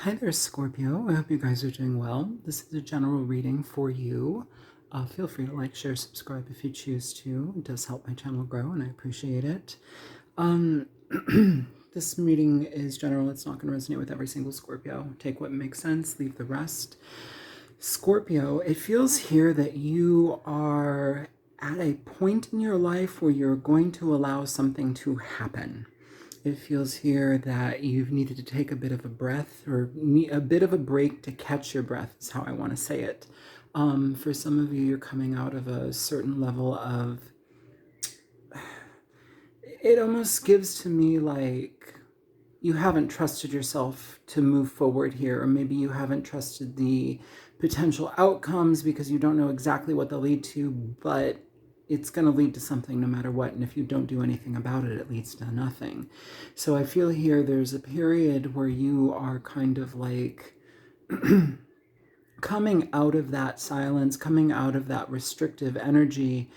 Hi there, Scorpio. I hope you guys are doing well. This is a general reading for you. Feel free to like, share, subscribe if you choose to. It does help my channel grow, and I appreciate it. This reading is general. It's not going to resonate with every single Scorpio. Take what makes sense, leave the rest. Scorpio, it feels here that you are at a point in your life where you're going to allow something to happen. It feels here that you've needed to take a bit of a breath or a bit of a break to catch your breath is how I want to say it. For some of you, you're coming out of a certain level of, it almost gives to me like you haven't trusted yourself to move forward here, or maybe you haven't trusted the potential outcomes because you don't know exactly what they'll lead to, but it's going to lead to something no matter what. And if you don't do anything about it, it leads to nothing. So I feel here there's a period where you are kind of like coming out of that silence, coming out of that restrictive energy.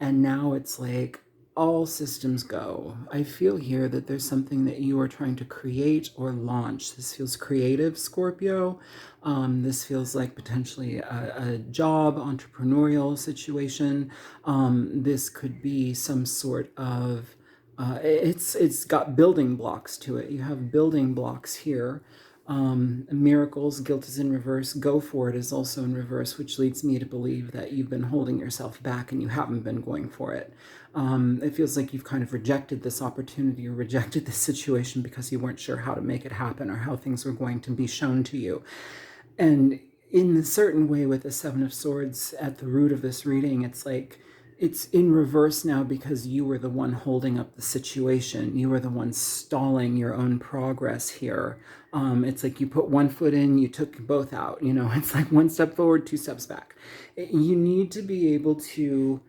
And now it's like all systems go. I feel here that there's something that you are trying to create or launch. This feels creative, Scorpio. This feels like potentially a job, entrepreneurial situation. This could be some sort of, it's got building blocks to it. You have building blocks here. Miracles, guilt is in reverse, go for it is also in reverse, which leads me to believe that you've been holding yourself back and you haven't been going for it. It feels like you've kind of rejected this opportunity or rejected this situation because you weren't sure how to make it happen or how things were going to be shown to you. And in a certain way, with the Seven of Swords at the root of this reading, it's like it's in reverse now because you were the one holding up the situation. You were the one stalling your own progress here. It's like you put one foot in, you took both out. You know, it's like one step forward, two steps back. You need to be able to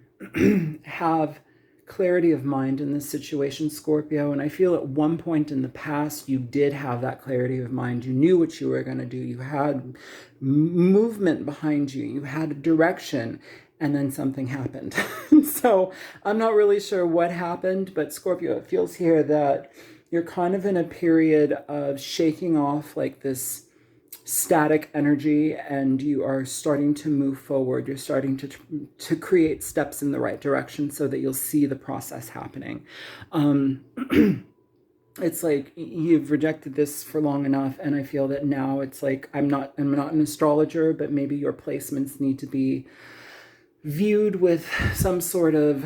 have clarity of mind in this situation, Scorpio. And I feel at one point in the past, you did have that clarity of mind. You knew what you were going to do. You had movement behind you. You had a direction. And then something happened. So I'm not really sure what happened, but Scorpio, it feels here that you're kind of in a period of shaking off like this static energy, and you are starting to move forward. You're starting to create steps in the right direction so that you'll see the process happening. It's like you've rejected this for long enough, and I feel that now it's like I'm not an astrologer, but maybe your placements need to be viewed with some sort of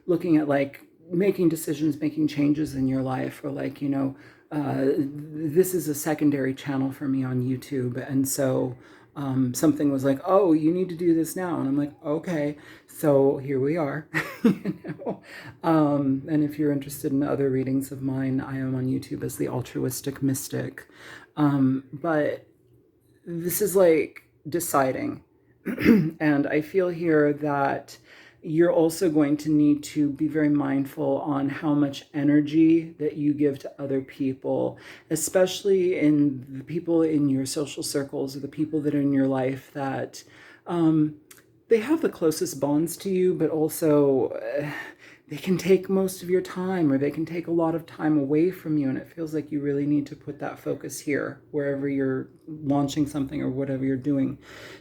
looking at like making decisions, making changes in your life, or like, you know, this is a secondary channel for me on YouTube. And so something was like, oh, you need to do this now. And I'm like, okay, so here we are. You know? And if you're interested in other readings of mine, I am on YouTube as the altruistic mystic. But this is like deciding. And I feel here that you're also going to need to be very mindful on how much energy that you give to other people, especially in the people in your social circles or the people that are in your life that they have the closest bonds to you, but also they can take most of your time, or they can take a lot of time away from you. And it feels like you really need to put that focus here, wherever you're launching something or whatever you're doing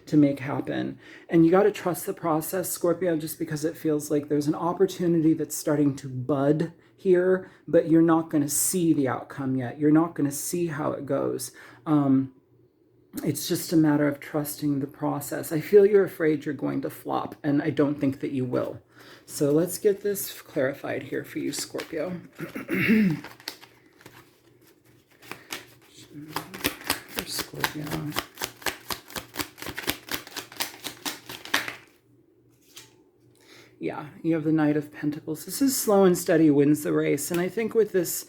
to make happen. And you got to trust the process, Scorpio, just because it feels like there's an opportunity that's starting to bud here, but you're not going to see the outcome yet. You're not going to see how it goes. It's just a matter of trusting the process. I feel you're afraid you're going to flop, and I don't think that you will. So let's get this clarified here for you, Scorpio. For Scorpio. Yeah, you have the Knight of Pentacles. This is slow and steady wins the race. And I think with this,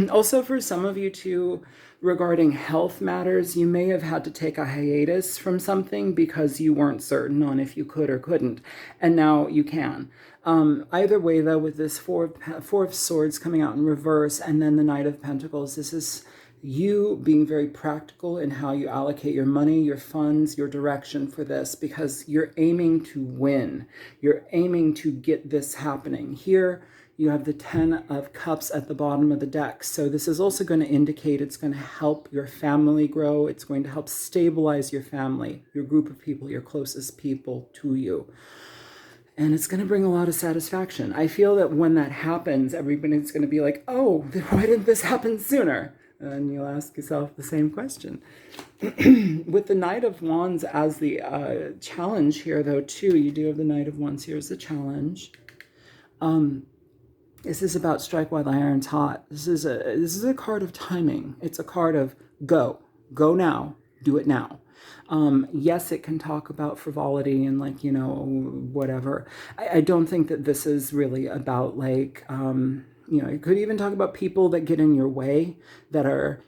also for some of you too, regarding health matters, you may have had to take a hiatus from something because you weren't certain on if you could or couldn't. And now you can. Either way, though, with this Four of Swords coming out in reverse and then the Knight of Pentacles, this is you being very practical in how you allocate your money, your funds, your direction for this, because you're aiming to win. You're aiming to get this happening. Here, You have the 10 of Cups at the bottom of the deck. So this is also going to indicate it's going to help your family grow. It's going to help stabilize your family, your group of people, your closest people to you. And it's going to bring a lot of satisfaction. I feel that when that happens, everybody's going to be like, oh, why didn't this happen sooner? And you'll ask yourself the same question. With the Knight of Wands as the challenge here, though, too, you do have the Knight of Wands here as the challenge. This is about strike while the iron's hot. This is a card of timing. It's a card of go now, do it now. Yes, it can talk about frivolity and like, whatever. I don't think that this is really about like, it could even talk about people that get in your way that are,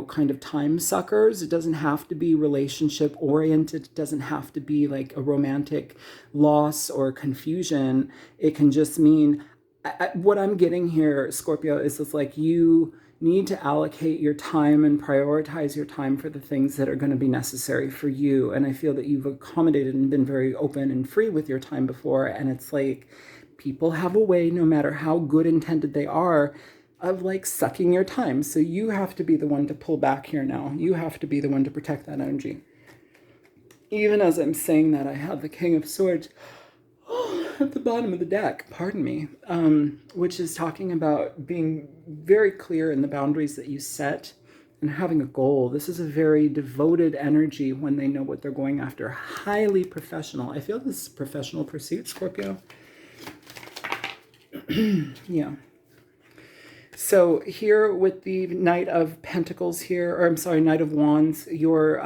kind of time suckers. It doesn't have to be relationship oriented. It doesn't have to be like a romantic loss or confusion. It can just mean, what I'm getting here, Scorpio, is it's like you need to allocate your time and prioritize your time for the things that are going to be necessary for you. And I feel that you've accommodated and been very open and free with your time before. And it's like people have a way, no matter how good intended they are, of like sucking your time. So you have to be the one to pull back here now. You have to be the one to protect that energy. Even as I'm saying that, I have the King of Swords at the bottom of the deck, pardon me, which is talking about being very clear in the boundaries that you set and having a goal. This is a very devoted energy when they know what they're going after. Highly professional. I feel this is professional pursuit, Scorpio. Yeah. So here with the Knight of Pentacles here, or I'm sorry, Knight of Wands, you're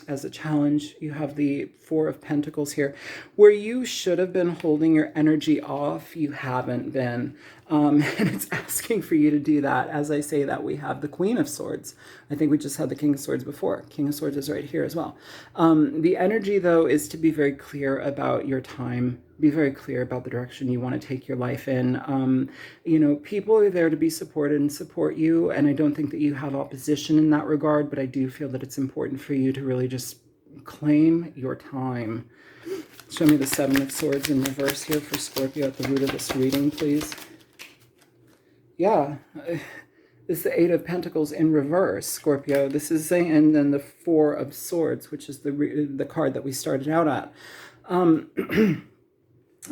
as a challenge, you have the Four of Pentacles here. Where you should have been holding your energy off, you haven't been. And it's asking for you to do that. As I say that, we have the Queen of Swords. I think we just had the King of Swords before. King of Swords is right here as well. The energy, though, is to be very clear about your time. Be very clear about the direction you want to take your life in. People are there to be supported and support you. And I don't think that you have opposition in that regard, but I do feel that it's important for you to really just claim your time. Show me the Seven of Swords in reverse here for Scorpio at the root of this reading, please. Yeah, it's the Eight of Pentacles in reverse, Scorpio. This is and then the Four of Swords, which is the card that we started out at.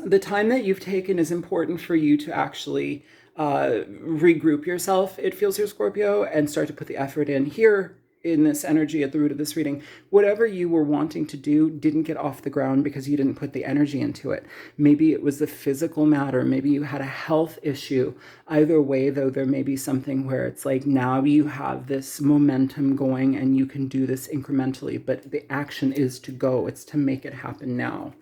The time that you've taken is important for you to actually regroup yourself, it feels here, Scorpio, and start to put the effort in here in this energy at the root of this reading. Whatever you were wanting to do didn't get off the ground because you didn't put the energy into it. Maybe it was a physical matter. Maybe you had a health issue. Either way, though, there may be something where it's like now you have this momentum going and you can do this incrementally, but the action is to go. It's to make it happen now.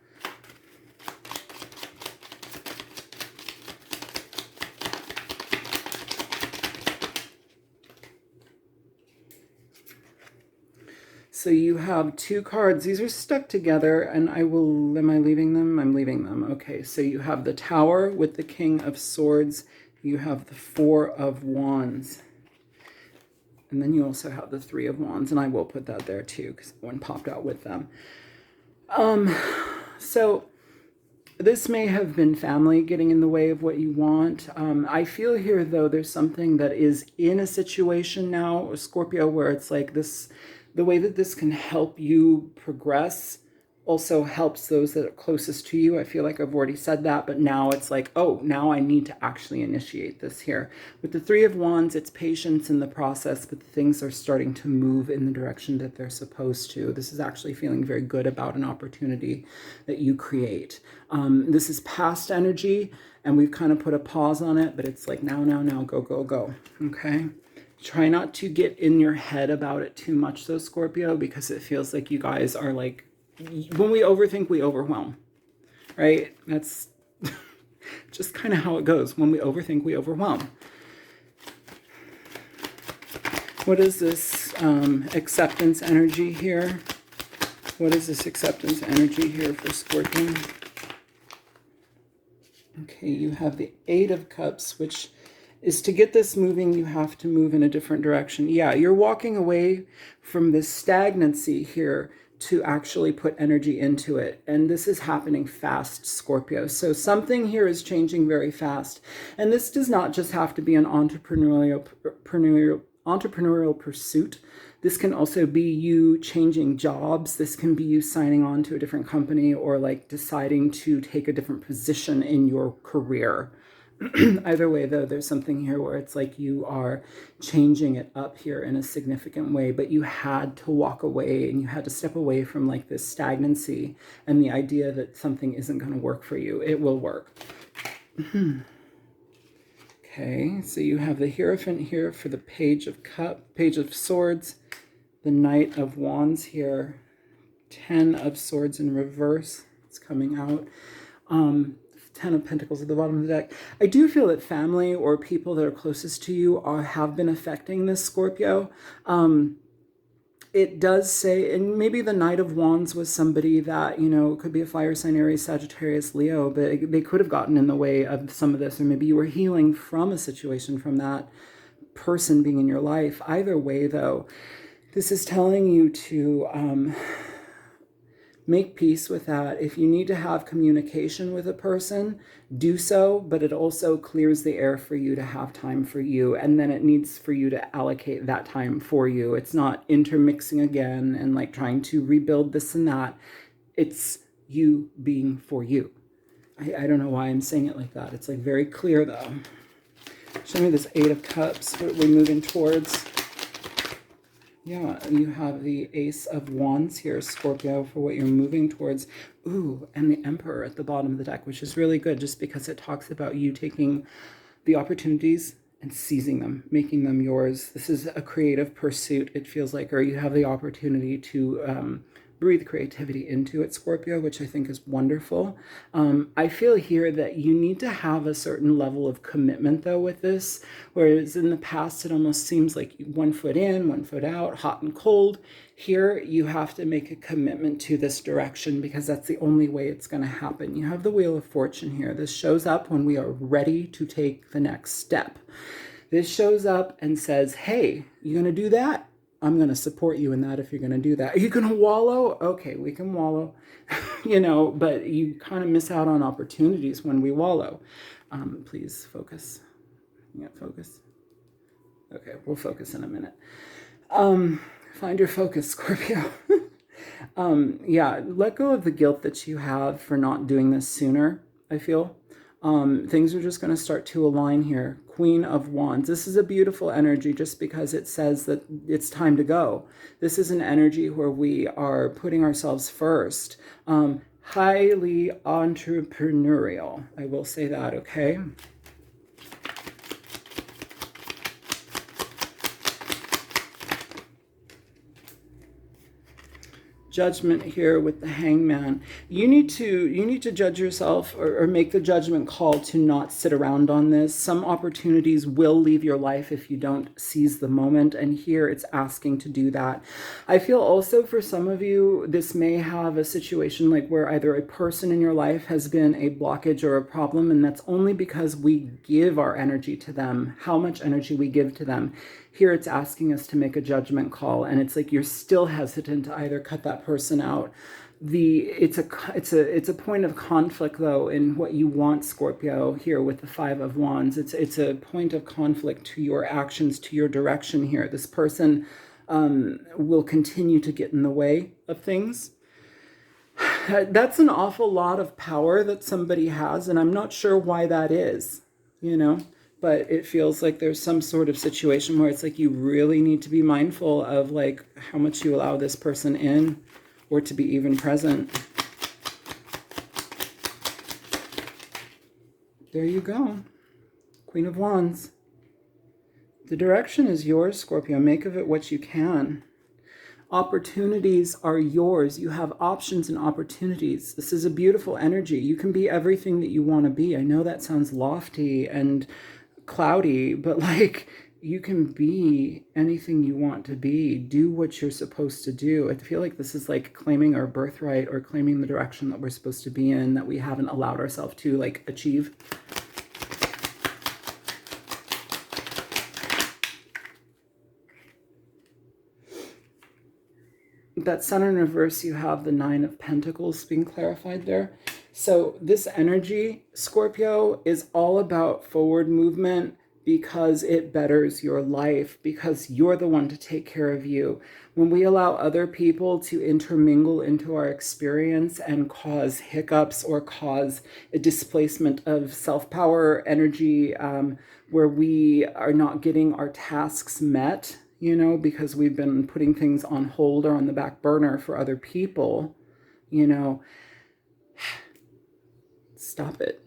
So you have two cards. These are stuck together, and am I leaving them? I'm leaving them. Okay, so you have the Tower with the King of Swords. You have the Four of Wands. And then you also have the Three of Wands, and I will put that there too, because one popped out with them. So this may have been family getting in the way of what you want. I feel here, though, there's something that is in a situation now, Scorpio, where it's like this. The way that this can help you progress also helps those that are closest to you. I feel like I've already said that, but now it's like, oh, now I need to actually initiate this here. With the Three of Wands, it's patience in the process, but things are starting to move in the direction that they're supposed to. This is actually feeling very good about an opportunity that you create. This is past energy, and we've kind of put a pause on it, but it's like now, go, go, go, okay? Try not to get in your head about it too much, though, Scorpio, because it feels like you guys are like, when we overthink, we overwhelm, right? That's just kind of how it goes. When we overthink, we overwhelm. What is this acceptance energy here? What is this acceptance energy here for Scorpio? Okay, you have the Eight of Cups, which is to get this moving, you have to move in a different direction. Yeah, you're walking away from this stagnancy here to actually put energy into it. And this is happening fast, Scorpio. So something here is changing very fast. And this does not just have to be an entrepreneurial pursuit. This can also be you changing jobs. This can be you signing on to a different company, or like deciding to take a different position in your career. Either way, though, there's something here where it's like you are changing it up here in a significant way, but you had to walk away and you had to step away from like this stagnancy and the idea that something isn't going to work for you. It will work. Okay, so you have the Hierophant here for the Page of Swords, the Knight of Wands here, 10 of Swords in reverse. It's coming out. 10 of Pentacles at the bottom of the deck. I do feel that family or people that are closest to you have been affecting this, Scorpio. It does say, and maybe the Knight of Wands was somebody that, you know, could be a fire sign, Aries, Sagittarius, Leo, but they could have gotten in the way of some of this, or maybe you were healing from a situation from that person being in your life. Either way, though, this is telling you to make peace with that. If you need to have communication with a person, do so, but it also clears the air for you to have time for you, and then it needs for you to allocate that time for you. It's not intermixing again and like trying to rebuild this and that. It's you being for you. I don't know why I'm saying it like that. It's like very clear though. Show me this Eight of Cups. What are we moving towards? Yeah, you have the Ace of Wands here, Scorpio, for what you're moving towards. Ooh, and the Emperor at the bottom of the deck, which is really good just because it talks about you taking the opportunities and seizing them, making them yours. This is a creative pursuit, it feels like, or you have the opportunity to breathe creativity into it, Scorpio, which I think is wonderful. I feel here that you need to have a certain level of commitment, though, with this, whereas in the past, it almost seems like 1 foot in, 1 foot out, hot and cold. Here, you have to make a commitment to this direction because that's the only way it's going to happen. You have the Wheel of Fortune here. This shows up when we are ready to take the next step. This shows up and says, hey, you going to do that? I'm going to support you in that if you're going to do that. Are you going to wallow? Okay, we can wallow, you know, but you kind of miss out on opportunities when we wallow. Please focus. Yeah, focus. Okay, we'll focus in a minute. Find your focus, Scorpio. Yeah, let go of the guilt that you have for not doing this sooner, I feel. Things are just going to start to align here. Queen of Wands. This is a beautiful energy just because it says that it's time to go. This is an energy where we are putting ourselves first. Highly entrepreneurial. I will say that, okay? Judgment here with the Hangman. You need to judge yourself or make the judgment call to not sit around on this. Some opportunities will leave your life if you don't seize the moment, and here it's asking to do that. I feel also for some of you, this may have a situation like where either a person in your life has been a blockage or a problem, and that's only because we give our energy to them, how much energy we give to them. Here it's asking us to make a judgment call, and it's like you're still hesitant to either cut that person out. It's a point of conflict though in what you want, Scorpio, here with the Five of Wands. It's a point of conflict to your actions, to your direction here. This person will continue to get in the way of things. That's an awful lot of power that somebody has, and I'm not sure why that is, you know. But it feels like there's some sort of situation where it's like you really need to be mindful of like how much you allow this person in or to be even present. There you go. Queen of Wands. The direction is yours, Scorpio. Make of it what you can. Opportunities are yours. You have options and opportunities. This is a beautiful energy. You can be everything that you want to be. I know that sounds lofty and cloudy, but like you can be anything you want to be. Do what you're supposed to do. I feel like this is like claiming our birthright or claiming the direction that we're supposed to be in that we haven't allowed ourselves to like achieve. that Sun in reverse, you have the Nine of Pentacles being clarified there. So this energy, Scorpio, is all about forward movement because it betters your life, because you're the one to take care of you. When we allow other people to intermingle into our experience and cause hiccups or cause a displacement of self-power energy, where we are not getting our tasks met, you know, because we've been putting things on hold or on the back burner for other people, you know, stop it.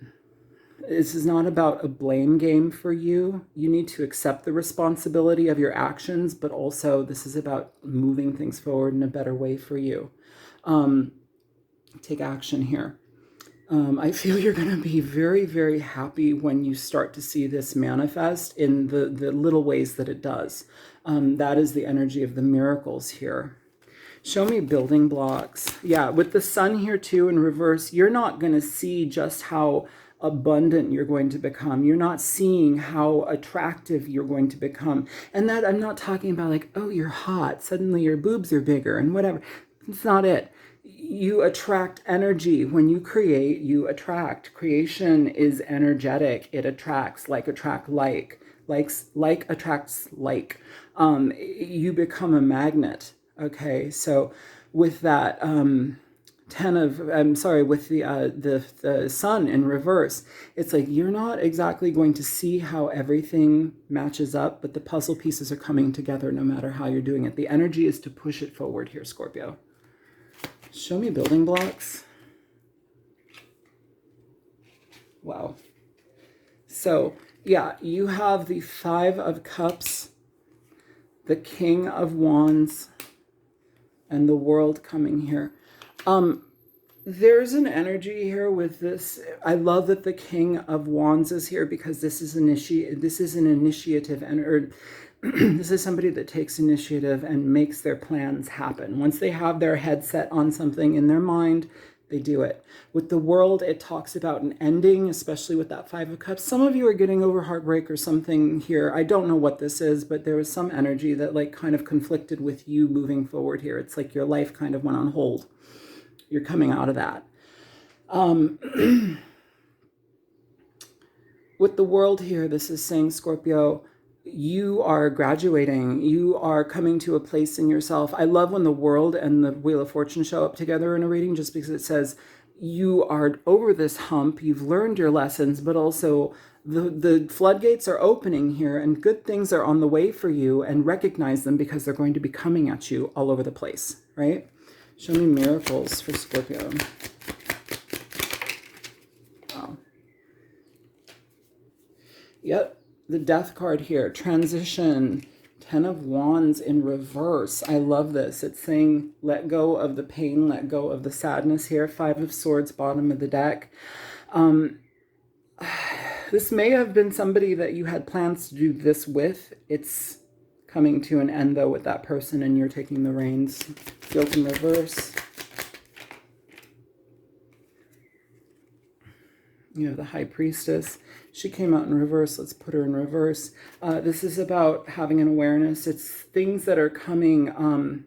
This is not about a blame game for you. You need to accept the responsibility of your actions, but also this is about moving things forward in a better way for you. Take action here. I feel you're going to be very, very happy when you start to see this manifest in the little ways that it does. That is the energy of the miracles here. Show me building blocks. Yeah, with the sun here too in reverse, you're not going to see just how abundant you're going to become. You're not seeing how attractive you're going to become. And that I'm not talking about like, oh, you're hot. Suddenly your boobs are bigger and whatever. It's not it. You attract energy. When you create, you attract. Creation is energetic. It attracts, like attract like. Like attracts like. You become a magnet. Okay, so with that with the sun in reverse, it's like you're not exactly going to see how everything matches up, but the puzzle pieces are coming together no matter how you're doing it. The energy is to push it forward here, Scorpio. Show me building blocks. Wow. So, yeah, you have the Five of Cups, the King of Wands, and the World coming here. There's an energy here with this. I love that the King of Wands is here because this is an initiative, and this is somebody that takes initiative and makes their plans happen. Once they have their head set on something in their mind, they do it. With the World, it talks about an ending, especially with that Five of Cups. Some of you are getting over heartbreak or something here. I don't know what this is, but there was some energy that like kind of conflicted with you moving forward here. It's like your life kind of went on hold. You're coming out of that. With the World here, this is saying, Scorpio, you are graduating. You are coming to a place in yourself. I love when the World and the Wheel of Fortune show up together in a reading, just because it says you are over this hump. You've learned your lessons, but also the floodgates are opening here and good things are on the way for you, and recognize them because they're going to be coming at you all over the place, right? Show me miracles for Scorpio. Wow. Yep. The Death card here, transition, 10 of Wands in reverse. I love this. It's saying let go of the pain, let go of the sadness here. 5 of Swords, bottom of the deck. This may have been somebody that you had plans to do this with. It's coming to an end, though, with that person, and you're taking the reins. Guilt in reverse. You have the High Priestess. She came out in reverse. Let's put her in reverse. This is about having an awareness. It's things that are coming.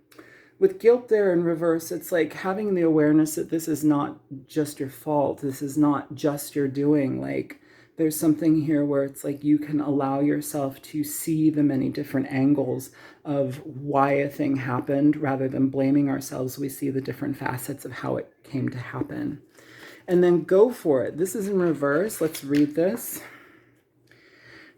With guilt there in reverse, it's like having the awareness that this is not just your fault. This is not just your doing. Like, there's something here where it's like you can allow yourself to see the many different angles of why a thing happened. Rather than blaming ourselves, we see the different facets of how it came to happen. And then go for it. This is in reverse. Let's read this.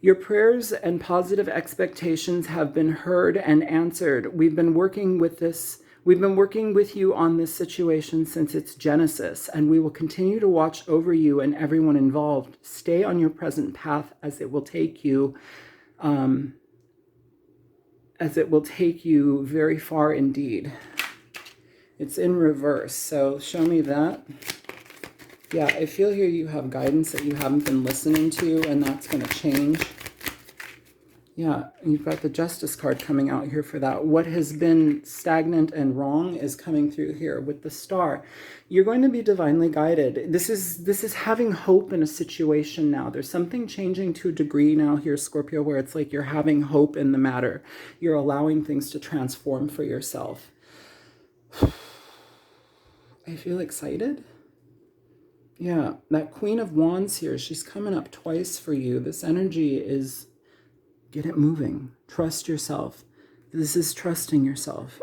Your prayers and positive expectations have been heard and answered. We've been working with you on this situation since its genesis, and we will continue to watch over you and everyone involved. Stay on your present path as it will take you very far indeed. It's in reverse, so show me that. Yeah, I feel here you have guidance that you haven't been listening to, and that's going to change. Yeah, you've got the Justice card coming out here for that. What has been stagnant and wrong is coming through here with the Star. You're going to be divinely guided. This is having hope in a situation now. There's something changing to a degree now here, Scorpio, where it's like you're having hope in the matter. You're allowing things to transform for yourself. I feel excited. Yeah, that Queen of Wands here, she's coming up twice for you. This energy is get it moving. Trust yourself. This is trusting yourself.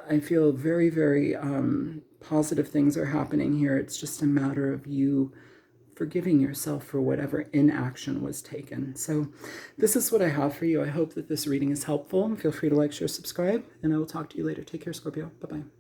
I feel very, very positive things are happening here. It's just a matter of you forgiving yourself for whatever inaction was taken. So this is what I have for you. I hope that this reading is helpful. Feel free to like, share, subscribe, and I will talk to you later. Take care, Scorpio. Bye-bye.